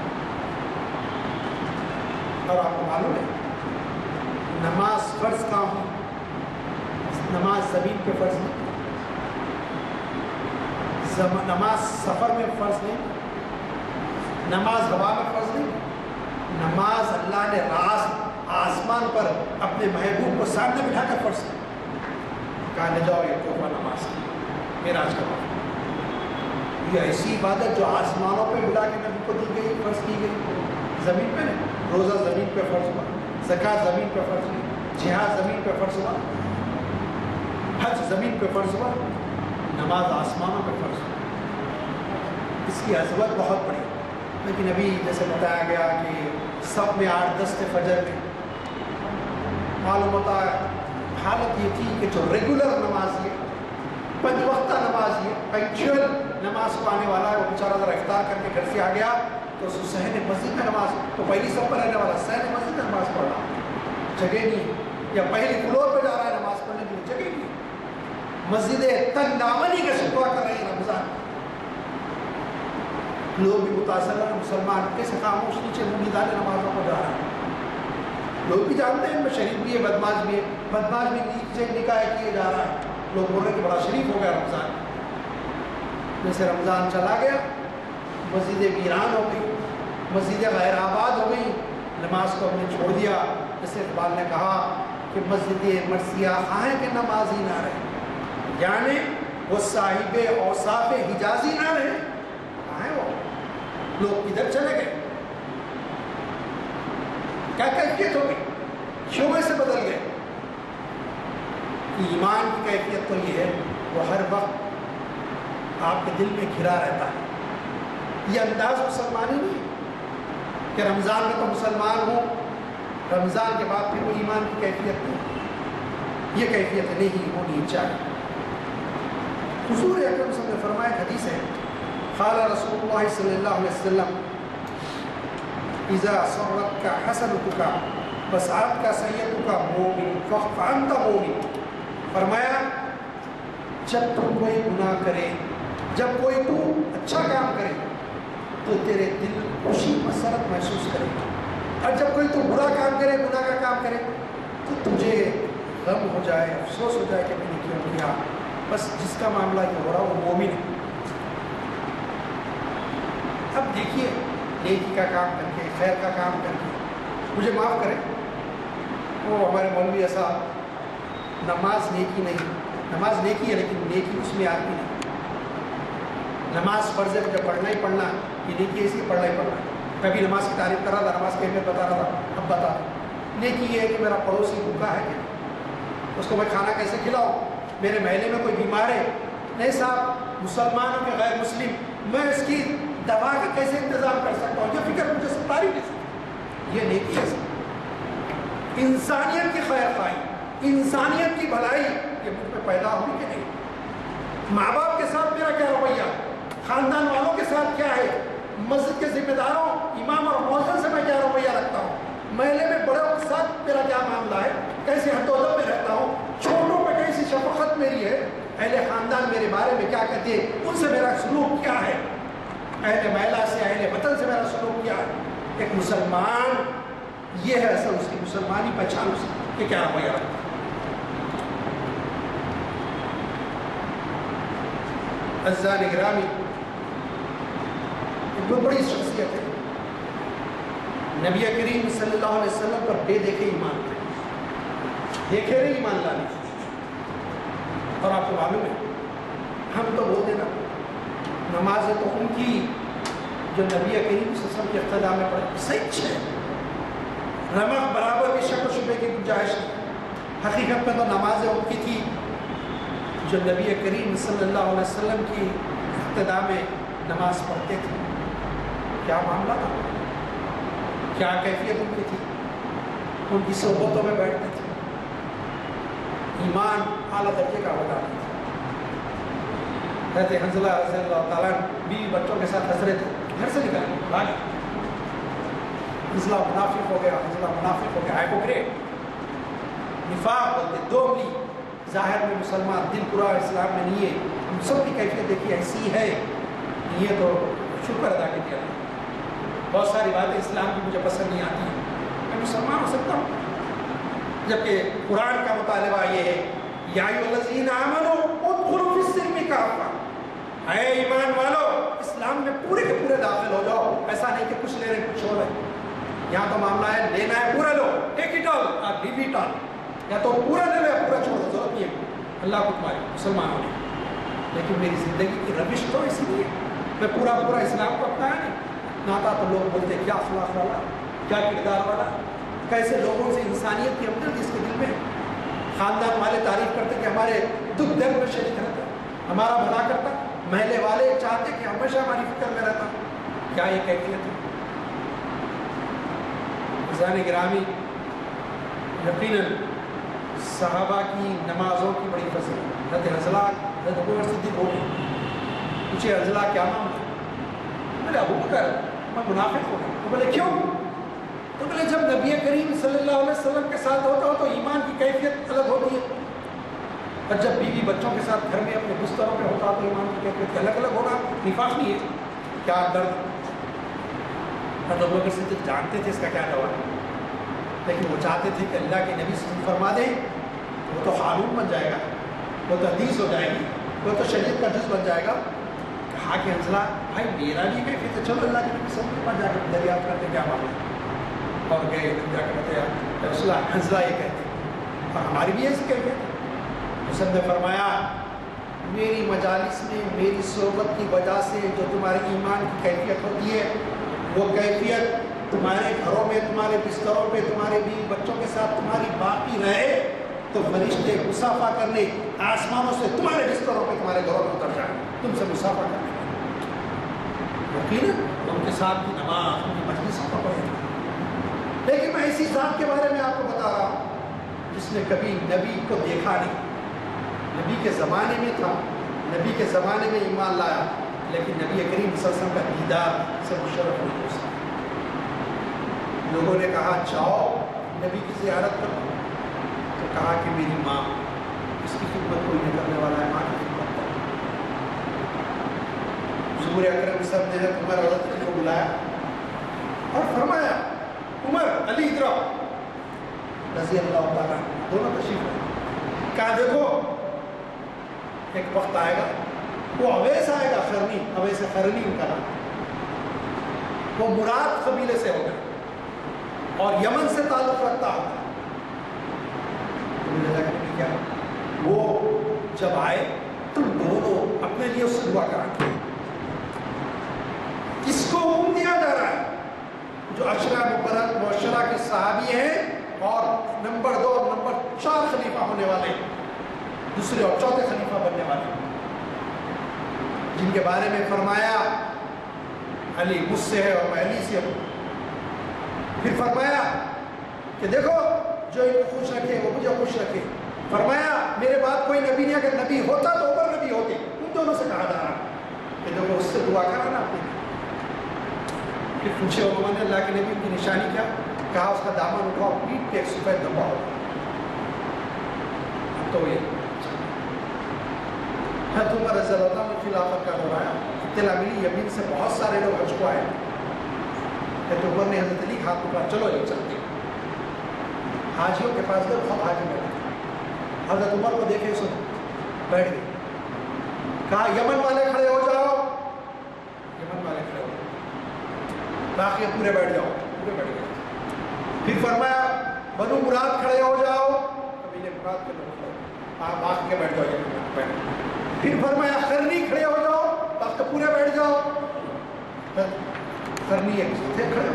C: اور آپ کو معلوم ہے نماز فرض کہاں ہو؟ نماز زمین پہ فرض نہیں، نماز سفر میں فرض نہیں، نماز ہوا میں فرض نہیں، نماز اللہ نے راست آسمان پر اپنے محبوب کو سامنے بٹھا کر فرض کی، کہا لے جاؤ یہ تحفہ نماز معراج کا وقت، یہ ایسی عبادت جو آسمانوں پہ بلا کے نبی کو دی گئی، فرض کی گئی، زمین پہ نہیں، روزہ زمین پہ فرض ہوا، زکوٰۃ زمین پہ فرض ہوئی، جہاد زمین پہ فرض ہوا، حج زمین پہ فرض ہوا، نماز آسمانوں پہ فرض ہوا، اس کی عظمت بہت بڑی، لیکن ابھی جیسے بتایا گیا کہ سب میں 8-10 فجر میں معلوم ہوتا ہے، حالت یہ تھی کہ جو ریگولر نماز یہ 5 وقتہ نماز یہ پنکچوئل نماز کو آنے والا ہے، وہ بیچارہ ذرا افطار کر کے گھر سے آ گیا تو اس کو صحن مسجد میں نماز، تو پہلی سب پر رہنے والا صحن مسجد میں نماز پڑھ رہا، جگہ نہیں، یا پہلی فلور پہ جا رہا ہے نماز پڑھنے کے لیے، جگہ نہیں، مسجدیں تنگ دامنی کا شکوہ کر رہی ہیں رمضان، لوگ بھی متاثر ہیں، مسلمان کیسے خاموش نیچے منہ ڈالے نمازوں کو جا رہا ہے، لوگ بھی جانتے ہیں ان میں شریف بھی ہے، بدماش بھی ہے، بدماش بھی نیچے نکاح کیے جا رہا ہے، لوگ بول رہے ہیں کہ بڑا شریف ہو گیا رمضان۔ جیسے رمضان چلا گیا مسجدیں ویران ہو گئی، مسجدیں غیر آباد ہو گئی، نماز کو ہم نے چھوڑ دیا، جیسے اقبال نے کہا کہ مسجد مرثیہ خواہیں کہ نمازی نہ رہے، یعنی وہ صاحب اوصاف حجازی نہ رہے، کہاں ہے وہ، لوگ کدھر چلے گئے، کیا کیفیت ہو گئی، شعبے سے بدل گئے۔ ایمان کی کیفیت تو یہ ہے وہ ہر وقت آپ کے دل میں گھرا رہتا ہے، یہ انداز مسلمانی نہیں ہے، کہ رمضان میں تو مسلمان ہوں، رمضان کے بعد پھر وہ ایمان کی کیفیت نہیں، یہ کیفیت نہیں ہونی چاہیے۔ حضور اکرم صلی اللہ علیہ وسلم نے فرمایا، حدیث ہے، قال رسول اللہ صلی اللہ علیہ وسلم اذا سرتک حسنتک وسعتک سیئتک مومن فانت مومن۔ فرمایا جب تو کوئی گناہ کرے، جب کوئی تو اچھا کام کرے تو تیرے دل خوشی مسرت محسوس کرے، اور جب کوئی تو برا کام کرے، گناہ کا کام کرے تو تجھے غم ہو جائے، افسوس ہو جائے کہ میں نے کیوں کیا۔ بس جس کا معاملہ یہ ہو رہا وہ مومن ہے۔ اب دیکھیے، نیکی کا کام کر کے، خیر کا کام کر کے، مجھے معاف کریں، وہ ہمارے مولوی صاحب، نماز نیکی نہیں، نماز نیکی ہے لیکن نیکی اس میں آتی نہیں۔ نماز فرض ہے، مجھے پڑھنا ہی پڑھنا، یہ نیکی ہے اس لیے پڑھنا ہی پڑھنا۔ کبھی نماز کی تعریف کر رہا تھا، نماز کی اہمیت بتا رہا تھا، اب بتا نیکی یہ ہے کہ میرا پڑوسی بھوکا ہے کہ اس کو میں کھانا کیسے کھلاؤں، میرے محلے میں کوئی بیمار ہے، نہیں صاحب مسلمانوں کے غیر مسلم، میں اس کی دوا کا کیسے انتظام کر سکتا ہوں، یہ فکر مجھے ستاری نہیں سکتی، یہ نیکی ہے۔ انسانیت کی خیر خواہی، انسانیت کی بھلائی یہ مجھ میں پیدا ہوئی کہ نہیں؟ ماں باپ کے ساتھ میرا کیا رویہ، خاندان والوں کے ساتھ کیا ہے، مسجد کے ذمہ داروں، امام اور مؤذن سے میں کیا رویہ رکھتا ہوں، محلے میں بڑوں کے ساتھ میرا کیا معاملہ ہے، کیسے حد و ادب میں رہتا ہوں، چھوٹوں پہ کیسی شفقت میری ہے، اہل خاندان میرے بارے میں کیا کہتے ہیں، ان سے میرا سلوک کیا ہے، اہل محلہ سے، اہل وطن سے میرا سلوک کیا ہے۔ ایک مسلمان یہ ہے اصل اس کی مسلمانی پہچان، اس کہ کیا رویہ رکھتا ہے۔ عزیزان گرامی، ایک بہت بڑی شخصیت ہے، نبی کریم صلی اللہ علیہ وسلم پر بے دیکھے ایمان تھے، دیکھے نہیں ایمان لانے۔ اور آپ کو معلوم ہے، ہم تو بولتے نا نماز تو ان کی جو نبی کریم صلی اللہ علیہ وسلم کے اقتداء میں پڑھے سچ ہے، رمق برابر بھی شک و شبے کی گنجائش نہیں۔ حقیقت میں تو نمازیں ان کی تھی جو نبی کریم صلی اللہ علیہ وسلم کی اقتداء میں نماز پڑھتے تھے۔ کیا معاملہ تھا، کیا کیفیت ان کی تھی، ان کی صحبتوں میں بیٹھتے تھے، ایمان اعلیٰ درجے کا بتاتے تھے۔ حضرت حنظلہ رضی اللہ تعالیٰ بیوی بچوں کے ساتھ حضرت گھر سے نکالے بھاگے، حنظلہ منافق ہو گیا، حنظلہ منافق ہو گیا، ہائپوکریٹ، نفاق بولتے، دوغلی، ظاہر میں مسلمان، دل پورا اسلام میں نہیں ہے۔ ہم سب کی کیفیت دیکھیے ایسی ہے، یہ تو شکر ادا کیا۔ بہت ساری باتیں اسلام کی مجھے پسند نہیں آتی ہیں، میں مسلمان ہو سکتا ہوں، جبکہ قرآن کا مطالبہ یہ ہے، یا ایھا الذین آمنوا ادخلوا فی السلم کافہ، اے ایمان والو اسلام میں پورے کے پورے داخل ہو جاؤ۔ ایسا نہیں کہ کچھ لے رہے کچھ چھوڑ رہے، یہاں تو معاملہ ہے لینا ہے پورا لو، ٹیک اٹ آل اور لیو اٹ آل، یا تو پورا لے لو یا پورا چھوڑ دو، ضرورت نہیں ہے اللہ کو تمہاری مسلمان ہونے۔ لیکن میری زندگی کی روش تو اسی لیے میں پورا اسلام کو اپنایا نہیں۔ ناتا تو لوگ بولتے کیا اخلاق والا، کیا کردار والا، کیسے لوگوں سے انسانیت کی ہمدردی اس کے دل میں۔ خاندان والے تعریف کرتے کہ ہمارے دکھ درد میں شریک رہتا، ہمارا بھلا کرتا، محلے والے چاہتے کہ ہمیشہ ہماری فکر میں رہتا۔ کیا یہ کیفیت ہے؟ عزیزان گرامی، یقیناً صحابہ کی نمازوں کی بڑی فضیلت۔ حضرت حنظلہ، حضرت ابوبکر صدیق ہو گئے، پوچھے حنظلہ کیا معاملہ؟ بولے ابوبکر میں منافق ہو گیا۔ تو بولے کیوں؟ تو بولے جب نبی کریم صلی اللہ علیہ وسلم کے ساتھ ہوتا ہو تو ایمان کی کیفیت الگ ہوتی ہے، اور جب بیوی بچوں کے ساتھ گھر میں اپنے بستروں پہ ہوتا تو ایمان کی کیفیت الگ الگ ہوگا۔ نفاق نہیں ہے، کیا درد۔ حضرت ابوبکر صدیق جانتے تھے اس کا کیا دوا ہے، لیکن وہ چاہتے تھے کہ اللہ کے نبی صلی اللہ علیہ وسلم فرما دیں، وہ تو قانون بن جائے گا، وہ تو حدیث ہو جائے گی، وہ تو شریعت کا جز بن جائے گا۔ کہا کہ حنظلہ بھائی میرا نہیں کیفیت ہے، چلو اللہ کے نبی صلی اللہ علیہ وسلم کے پاس جا کر دریافت کرتے کیا معاملہ ہے۔ اور گئے جا کر بتایا رسول اللہ، حنظلہ یہ کہتے ہیں، اور ہماری بھی ایسی کیفیت ہے۔ حسن نے فرمایا میری مجالس میں میری صحبت کی وجہ سے جو تمہارے ایمان کی کیفیت ہوتی ہے، وہ کیفیت تمہارے گھروں میں، تمہارے بستروں پہ، تمہارے بیوی بچوں کے ساتھ تمہاری باقی رہے تو فرشتے مسافہ کرنے آسمانوں سے تمہارے بستروں پہ، تمہارے گھروں میں اتر جائیں، تم سے مسافہ کرنے۔ یقیناً ان کے صاحب کی نماز ان کی مجلسوں کا پڑھے. لیکن میں اسی ذات کے بارے میں آپ کو بتا رہا ہوں جس نے کبھی نبی کو دیکھا نہیں. نبی کے زمانے میں تھا, نبی کے زمانے میں ایمان لایا, لیکن نبی کریم صلی اللہ علیہ وسلم کا دیدار سے مشرف نہیں ہو سکا. لوگوں نے کہا جاؤ نبی کی زیارت کرو, تو کہا کہ میری ماں, اس کی خدمت کوئی نہیں کرنے والا ہے, ماں کی خدمت کرو. حضور اکرم صلی اللہ علیہ وسلم نے عمر حضرت علی کو بلایا اور فرمایا عمر علی ادھر آؤ رضی اللہ تعالیٰ, دونوں تشریف لائے. کہا دیکھو ایک وقت آئے گا, وہ اویس آئے گا, خرنی, اویس خرنی ان کا نام, وہ مراد قبیلے سے ہوگا اور یمن سے تعلق رکھتا ہوگا. کیا وہ جب آئے تم دونوں اپنے لیے اس سے دعا کرائیں. کس کو حکم دیا جا رہا ہے؟ جو اشرا مبشرہ کے صحابی ہیں اور نمبر 2 اور نمبر 4 خلیفہ ہونے والے, دوسرے اور چوتھے خلیفہ بننے والے, جن کے بارے میں فرمایا علی مجھ سے ہے اور میں علی سے ہوں. پھر فرمایا کہ دیکھو جو ان کو خوش رکھے وہ مجھے خوش رکھے. فرمایا میرے بعد کوئی نبی نہیں, اگر نبی ہوتا تو عمر نبی ہوتے. ان دونوں سے کہا جا رہا کہ دیکھو اس سے دعا کرانا آپ نے. پھر پوچھے علماء نے اللہ کے نبی ان کی نشانی کیا؟ کہا اس کا دامن اٹھاؤ, پیٹ پہ ایک سفید دھبا ہو. تو یہ حضرت عمر رضی اللہ عنہ خلافت کا دور آیا, اطلاع ملی یمین سے بہت سارے لوگ حج کو آئے. حضرت عمر نے حضرت علی ہاتھ پکڑا, چلو یہ چلتے. حاجیوں کے پاس گئے, خود حاجی بیٹھے. حضرت عمر کو دیکھے سن بیٹھ گئے. کہا یمن والے کھڑے ہو جاؤ, یمن والے کھڑے ہو جاؤ, باقی پورے بیٹھ جاؤ, پورے بیٹھ گئے. پھر فرمایا بنو مراد کھڑے ہو جاؤ, قبیلے مراد کے لوگ آپ آ کے بیٹھ جاؤ, بیٹھ. پھر فرمایا خرنی کھڑے ہو جاؤ, باقی پورے بیٹھ جاؤ. خرنی ایک تھے کھڑے ہو.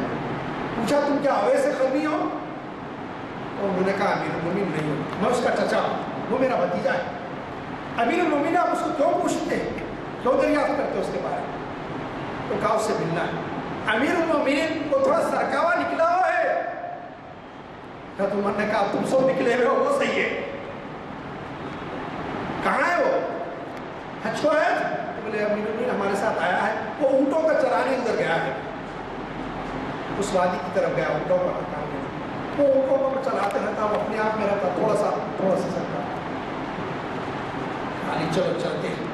C: پوچھا تم کیا ویسے خرنی ہو؟ انہوں نے کہا امیر المومنین نہیں ہوں, میں اس کا چچا ہوں, وہ میرا بھتیجا ہے. امیر المومنین آپ اس کو کیوں پوچھتے, کیوں دریافت کرتے اس کے بارے میں؟ تو کہا اس سے ملنا ہے. امیر المومنین کو تھوڑا سرکاوا نکلا ہوا ہے. حضرت عمر نے کہا تم سو نکلے ہوئے ہو, وہ صحیح ہے. کہاں ہے وہ؟ حج کو ہے. بولے امیر المومنین ہمارے ساتھ آیا ہے, وہ اونٹوں کا چرانے ادھر گیا ہے, اس وادی کی طرف گیا, اونٹوں کا کام. وہ اونٹوں کو چلاتے رہتا, وہ اپنے آپ میں رہتا, تھوڑا سا سرکا. چلو چلتے ہیں.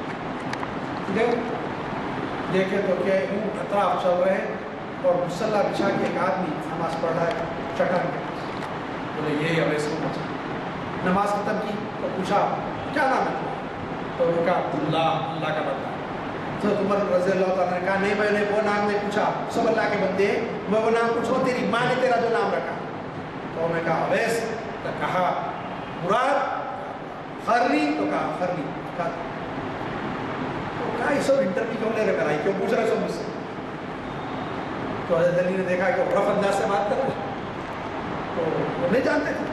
C: دیکھے تو کیا اونٹ اطراف چل رہے ہیں اور مسلح بچھا کے ایک آدمی نماز پڑھ رہا ہے چٹان کے پاس. بولے یہ اویس کو پہنچا. نماز ختم کی تو پوچھا کیا نام ہے؟ تو انہوں نے کہا عبداللہ, اللہ کا بندہ. تو عمر رضی اللہ تعالیٰ نے کہا نہیں, میں نے وہ نام نہیں پوچھا, سب اللہ کے بندے, میں وہ نام پوچھوں تیری ماں نے تیرا جو نام رکھا. تو انہوں نے کہا اویس, تو کہا مراد, خرنی, تو کہا خرنی. تو کہا یہ سب انٹرویو کیوں لے رہے کرائی, کیوں پوچھ رہے سب مجھ سے؟ تو حضرت علی نے دیکھا کہ رف انداز سے بات کر رہے, تو وہ نہیں جانتے تھے.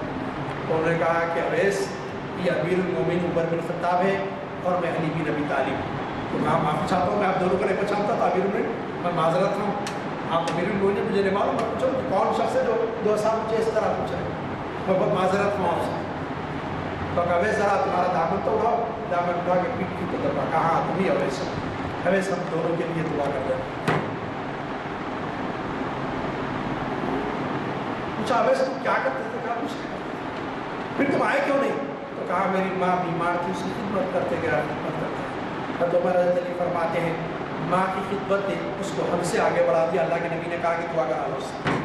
C: تو انہوں نے کہا کہ اویس یہ امیر المومنین عمر بن خطاب ہے اور میں علی بن ابی طالب. تو کہا معافی چاہتا ہوں, میں آپ دونوں کو نہیں پہچانتا تھا. امیر المومنین میں معذرت ہوں, آپ امیر المومنین مجھے نہیں معلوم, میں پوچھو کون شخص ہے جو دو صاحب مجھے اس طرح پوچھ رہے ہیں, میں بہت معذرت ہوں آپ سے. تو کہا اویس ذرا تمہارا دامن تو اٹھاؤ. دامن اٹھا کے پیٹ کی طرف کہا ہاں تم ہی اویس ہو. اویس ہم دونوں کے لیے دعا کر رہے ہیں. پوچھا اویس تم کیا کرتے تھے؟ کہا کچھ نہیں. پھر تم آئے کیوں نہیں؟ تو کہا میری ماں بیمار تھی, اس کی خدمت کرتے گیا, خدمت کرتے. حضرت عمر رضی اللہ فرماتے ہیں ماں کی خدمت نے اس کو ہم سے آگے بڑھا دیا. اللہ کے نبی نے کہا کہ دعا کرا لو اس سے.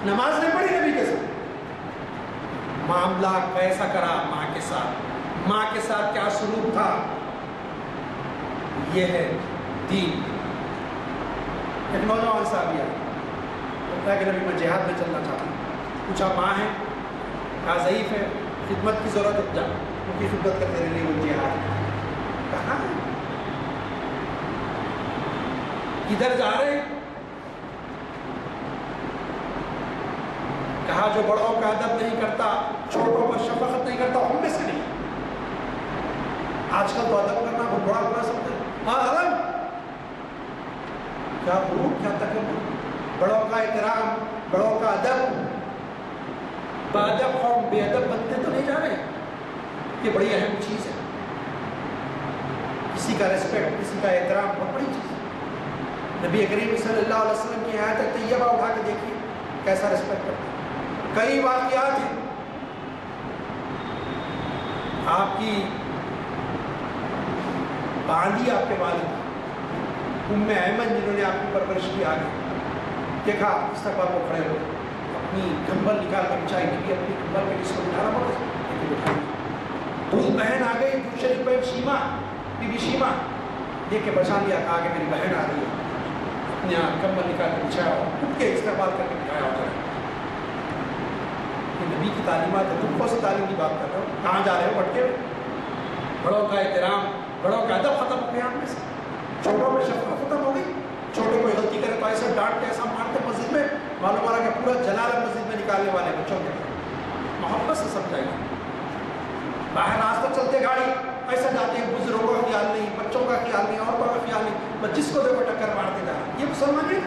C: نماز نہیں پڑھی نبی کے ساتھ, معاملہ کیسا کرا ماں کے ساتھ, ماں کے ساتھ کیا سلوک تھا, یہ ہے دین. ایک نوجوان صحابی آیا, اللہ کے نبی میں جہاد میں چلنا چاہتا ہوں. پوچھا ماں ہے؟ کہا ضعیف ہے, خدمت کی ضرورت ہے, جا ان کی خدمت کرتے رہنے وہ جہاد. کہاں ہے, کدھر جا رہے ہیں؟ کہا جو بڑوں کا ادب نہیں کرتا, چھوٹوں پر شفقت نہیں کرتا, ہم میں سے نہیں. آج کل تو ادب کرنا بہت بڑا سمجھتے ہیں. ہاں ادب کیا غرور، کیا تکبر، بڑوں کا احترام، بڑوں کا ادب. بادب قوم بے ادب بنتے تو نہیں جا رہے. یہ بڑی اہم چیز ہے. کسی کا ریسپیکٹ، کسی کا احترام بہت بڑی چیز ہے. نبی کریم صلی اللہ علیہ وسلم کی آیت طیبہ اٹھا کے دیکھیے کیسا ریسپیکٹ کرتے ہیں. کئی واقعات ہیں. آپ کی باندھی آپ کے والد ام ایمن جنہوں نے آپ کی پرورش کی، آگے دیکھا استقبال کو کھڑے ہو اپنی کمبل نکال کر بچائی. نبی اپنی کمبل پہ کس کو بٹھانا پڑا لیکن بٹھائی. دوسری بہن آ گئی، دوسری بہن شیما، بی بی شیما دیکھ کے بچا لیا. کہا کہ میری بہن آ رہی ہے. اپنے آپ کمبل نکال کے بچایا، اٹھ کے استقبال کر کے بٹھایا ہوتا ہے. یہ نبی کی تعلیمات ہے. تم کون سی تعلیم کی بات کر رہے ہو؟ کہاں جا رہے ہو بٹ کے؟ بڑوں کا احترام، بڑوں کا ادب ختم ہو گیا آپ میں سے. چھوٹوں میں شفقت ختم ہو گئی. چھوٹے کوئی غلطی کرے تو ایسا ڈانٹ کے ایسا مارتے مسجد میں، معلوم ہو رہا کہ پورا جلال مسجد میں نکالنے والے بچوں کے محبت سے سمجھائیے. باہر راستہ چلتے گاڑی ایسا جاتے ہیں، بزرگوں کا خیال نہیں، بچوں کا خیال نہیں، عورتوں کا خیال نہیں، بس جس کو دیکھو ٹکر مارتے جا رہے ہیں. یہ مسلمان ہے.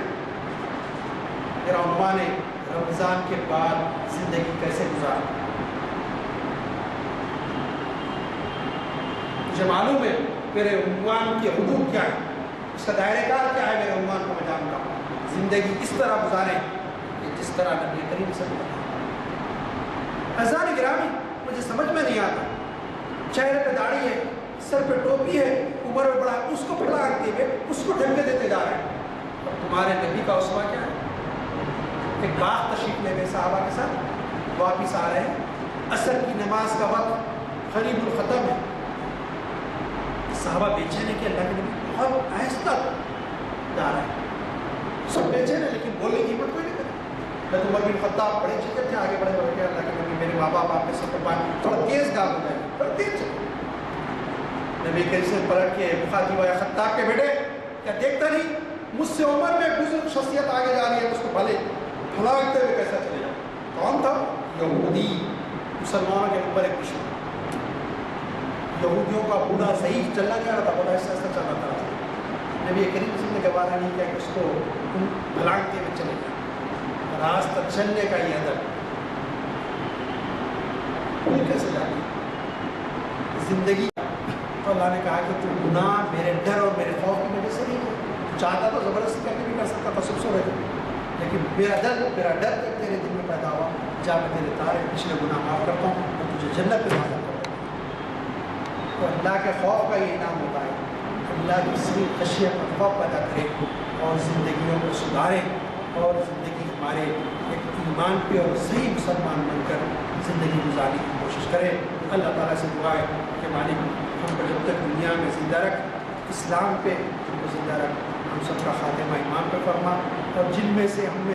C: میرا عنوان ہے رمضان کے بعد زندگی کیسے گزاریں. مجھے معلوم ہے میرے عنوان کی حدود کیا ہے، اس کا دائرہ کار کیا ہے. میرے عنوان کو میں جانوں گا. زندگی اس طرح گزاریں کہ جس طرح نبی کریم صلی اللہ علیہ وسلم. عزیزان گرامی، مجھے سمجھ میں نہیں آتا. چہرے پہ داڑھی ہے، سر پہ ٹوپی ہے، عمر میں بڑا، اس کو پھڑا دیے ہوئے اس کو ڈھنگے دیتے جا رہے ہیں. اور تمہارے نبی کا اسوہ کیا ہے؟ ایک باغ تشریف لے گئے صحابہ کے ساتھ، واپس آ رہے ہیں. عصر کی نماز کا وقت قریب الختم ہے. صحابہ بیچین ہے کہ اللہ کے نبی بہت آہستہ جا رہے ہیں. سب بیچین ہیں لیکن بولنے کی ہمت کوئی نہیں کرے. حضرت عمر بن خطاب بڑے چکر تھے، آگے بڑھے بڑھ کے اللہ کے نبی میرے ماں باپ آپ کے سب پر پائیں، تھوڑا تیز گام ہو جائے، تھوڑا تیز چلے. نبی کریم سے پلٹ کے مخاطب ہوا، خطاب کے بیٹے کیا دیکھتا نہیں مجھ سے عمر میں بزرگ شخصیت آگے جا رہی ہے، اس کو بھلے بھلاگتے ہوئے کیسا چلے جاؤ. کون تھا؟ یہودی، مسلمانوں کے اوپر ایک دشمن. یہودیوں کا بوڑھا ضعیف چلنا جا رہا تھا، بڑا ایسا ایسا چل رہا تھا. نبی کریم صلی اللہ علیہ وسلم نے گوارا نہیں کیا کہ اس کو بھلاگتے ہوئے چلے جائیں. راستہ چلنے کا یہ ادب یہ کیسے جاتی زندگی. تو اللہ نے کہا کہ تو گناہ میرے ڈر اور میرے خوف کی وجہ سے نہیں ہے. چاہتا تو زبردستی کر کے بھی کر سکتا تھا، سب سو رہے تھے، لیکن میرا ڈر جب تیرے دل میں پیدا ہوا، جا میں تیرے تارے پچھلے گناہ معاف کرتا ہوں اور تجھے جنت میں داخل کرتا ہوں. تو اللہ کے خوف کا یہ انعام ہوتا ہے. اللہ کی صحیح خشیت اور خوف پیدا کرے اور زندگیوں کو سدھارے اور زندگی ہمارے ایک ایمان پہ اور صحیح مسلمان بن کر زندگی گزارنے کی کوشش کرے. اللہ تعالیٰ سے دعا ہے کہ مالک ہم کو جب تک دنیا میں زندہ رکھ، اسلام پہ ہم کو زندہ رکھ، ہم سب کا خاتمہ ایمان پہ فرما، اور جن میں سے ہم